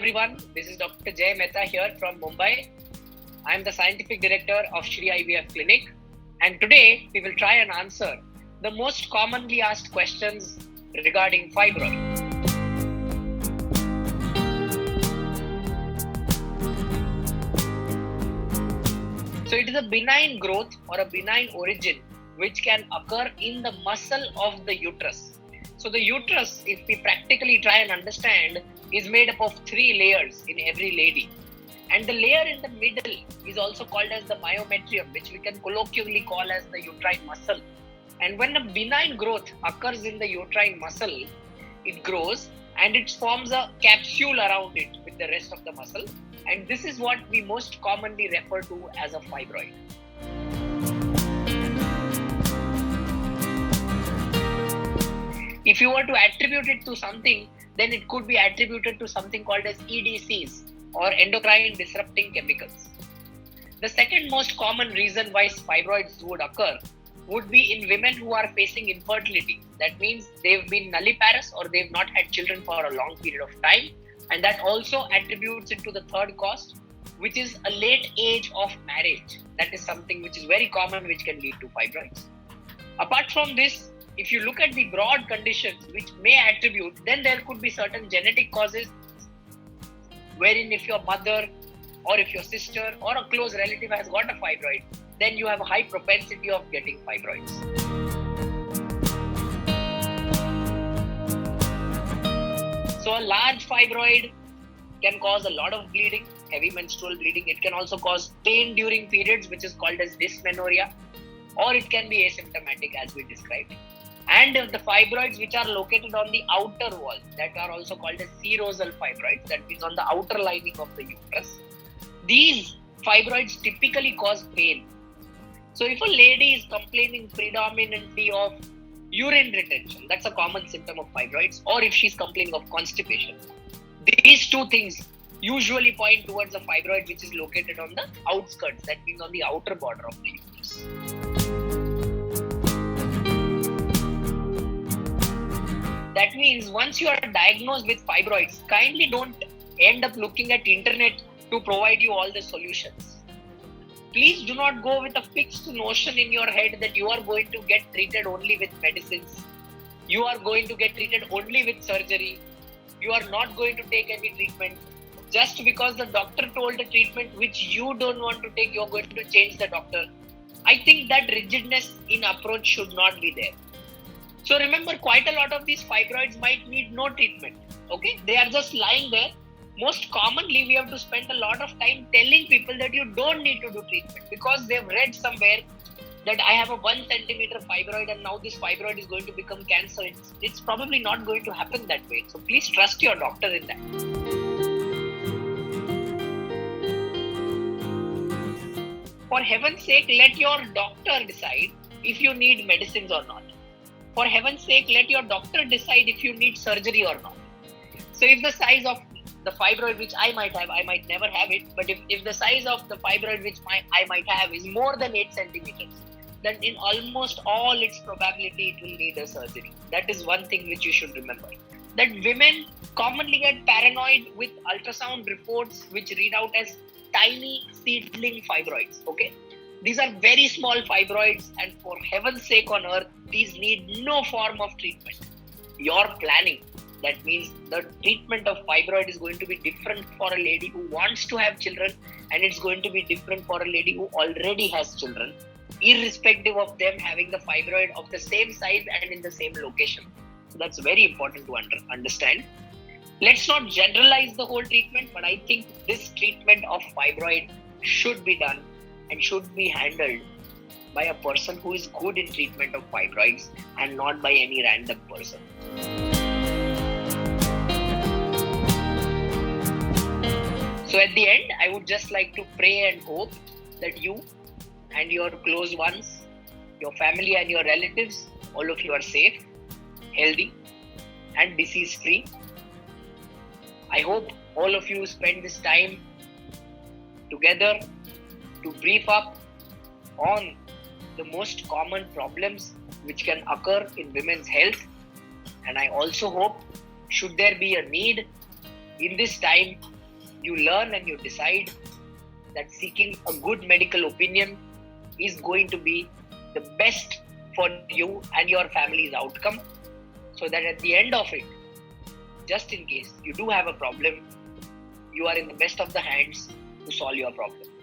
everyone, this is Dr. Jay Mehta here from Mumbai. I am the Scientific Director of Shri IVF Clinic, and today we will try and answer the most commonly asked questions regarding fibroid. So it is a benign growth or a benign origin which can occur in the muscle of the uterus. So the uterus, if we practically try and understand, is made up of 3 layers in every lady. And the layer in the middle is also called as the myometrium, which we can colloquially call as the uterine muscle. And when a benign growth occurs in the uterine muscle, it grows and it forms a capsule around it with the rest of the muscle. And this is what we most commonly refer to as a fibroid. If you were to attribute it to something, then it could be attributed to something called as EDCs or endocrine disrupting chemicals. The second most common reason why fibroids would occur would be in women who are facing infertility. That means they've been nulliparous or they've not had children for a long period of time. And that also attributes it to the third cause, which is a late age of marriage. That is something which is very common, which can lead to fibroids. Apart from this, if you look at the broad conditions which may attribute, then there could be certain genetic causes wherein if your mother or if your sister or a close relative has got a fibroid, then you have a high propensity of getting fibroids. So a large fibroid can cause a lot of bleeding, heavy menstrual bleeding. It can also cause pain during periods, which is called as dysmenorrhea, or it can be asymptomatic as we described. And the fibroids which are located on the outer wall, that are also called as serosal fibroids, that means on the outer lining of the uterus. These fibroids typically cause pain. So if a lady is complaining predominantly of urine retention, that's a common symptom of fibroids, or if she's complaining of constipation, these two things usually point towards a fibroid which is located on the outskirts, that means on the outer border of the uterus. That means once you are diagnosed with fibroids, kindly don't end up looking at internet to provide you all the solutions. Please do not go with a fixed notion in your head that you are going to get treated only with medicines. You are going to get treated only with surgery. You are not going to take any treatment. Just because the doctor told a treatment which you don't want to take, you're going to change the doctor. I think that rigidness in approach should not be there. So remember, quite a lot of these fibroids might need no treatment. Okay, they are just lying there. Most commonly, we have to spend a lot of time telling people that you don't need to do treatment because they've read somewhere that I have a 1 centimeter fibroid and now this fibroid is going to become cancer. It's probably not going to happen that way. So please trust your doctor in that. For heaven's sake, let your doctor decide if you need medicines or not. For heaven's sake, let your doctor decide if you need surgery or not. So if the size of the fibroid which I might have, I might never have it, but if the size of the fibroid which I might have is more than 8 centimeters, then in almost all its probability it will need a surgery. That is one thing which you should remember. That women commonly get paranoid with ultrasound reports which read out as tiny seedling fibroids. Okay, these are very small fibroids, and for heaven's sake on earth, these need no form of treatment. Your planning. That means the treatment of fibroid is going to be different for a lady who wants to have children, and it's going to be different for a lady who already has children, irrespective of them having the fibroid of the same size and in the same location. So that's very important to understand. Let's not generalize the whole treatment, but I think this treatment of fibroid should be done and should be handled by a person who is good in treatment of fibroids and not by any random person. So at the end, I would just like to pray and hope that you and your close ones, your family and your relatives, all of you are safe, healthy and disease free. I hope all of you spend this time together to brief up on the most common problems which can occur in women's health. And I also hope, should there be a need in this time, you learn and you decide that seeking a good medical opinion is going to be the best for you and your family's outcome, so that at the end of it, just in case you do have a problem, you are in the best of the hands to solve your problem.